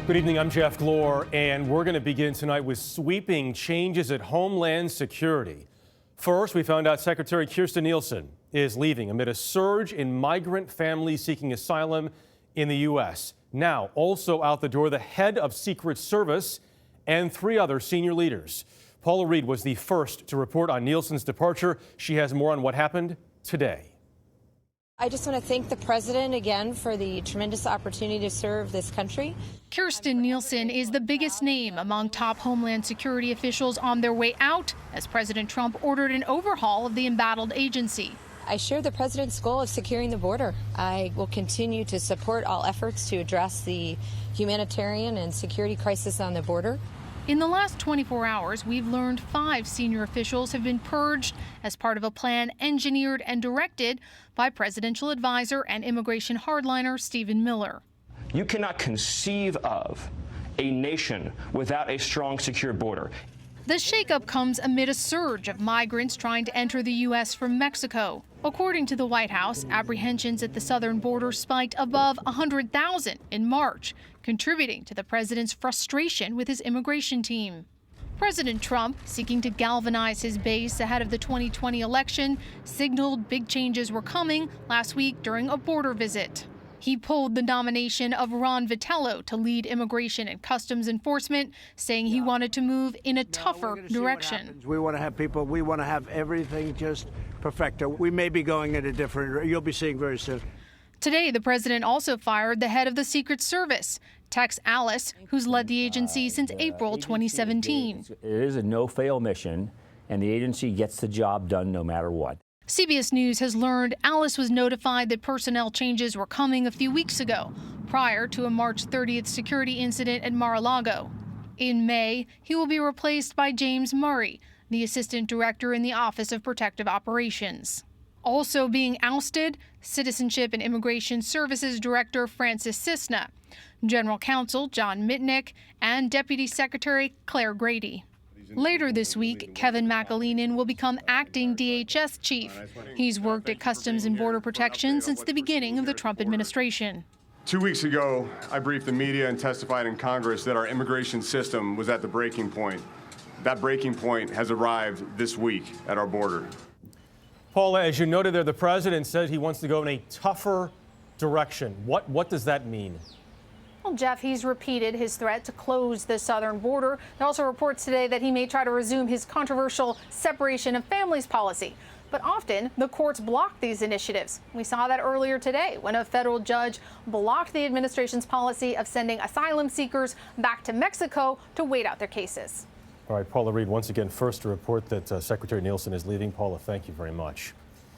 Good evening, I'm Jeff Glor, and we're going to begin tonight with sweeping changes at Homeland Security. First, we found out Secretary Kirstjen Nielsen is leaving amid a surge in migrant families seeking asylum in the U.S. Now, also out the door, the head of Secret Service and 3 other senior leaders. Paula Reid was the first to report on Nielsen's departure. She has more on what happened today. I just want to thank the president again for the tremendous opportunity to serve this country. Kirstjen Nielsen is the biggest name among top Homeland Security officials on their way out as President Trump ordered an overhaul of the embattled agency. I share the president's goal of securing the border. I will continue to support all efforts to address the humanitarian and security crisis on the border. In the last 24 hours, we've learned 5 senior officials have been purged as part of a plan engineered and directed by presidential advisor and immigration hardliner Stephen Miller. You cannot conceive of a nation without a strong, secure border. The shakeup comes amid a surge of migrants trying to enter the U.S. from Mexico. According to the White House, apprehensions at the southern border spiked above 100,000 in March, contributing to the president's frustration with his immigration team. President Trump, seeking to galvanize his base ahead of the 2020 election, signaled big changes were coming last week during a border visit. He pulled the nomination of Ron Vitello to lead immigration and customs enforcement, saying he wanted to move in a tougher direction. We want to have people, we want to have everything just perfecto. We may be going in a different, you'll be seeing very soon. Today, the president also fired the head of the Secret Service, Tex Alice, who's led the agency since April 2017. It is a no-fail mission, and the agency gets the job done no matter what. CBS News has learned Alice was notified that personnel changes were coming a few weeks ago, prior to a March 30th security incident at Mar-a-Lago. In May, he will be replaced by James Murray, the assistant director in the Office of Protective Operations. Also being ousted, Citizenship and Immigration Services Director Francis Cisna, General Counsel John Mitnick, and Deputy Secretary Claire Grady. Later this week, Kevin McAleenan will become acting DHS chief. He's worked at Customs and Border Protection since the beginning of the Trump administration. 2 weeks ago, I briefed the media and testified in Congress that our immigration system was at the breaking point. That breaking point has arrived this week at our border. Paula, as you noted there, the president said he wants to go in a tougher direction. What does that mean? Well, Jeff, he's repeated his threat to close the southern border. There are also reports today that he may try to resume his controversial separation of families policy. But often, the courts block these initiatives. We saw that earlier today when a federal judge blocked the administration's policy of sending asylum seekers back to Mexico to wait out their cases. All right, Paula Reid, once again, first to report that Secretary Nielsen is leaving. Paula, thank you very much.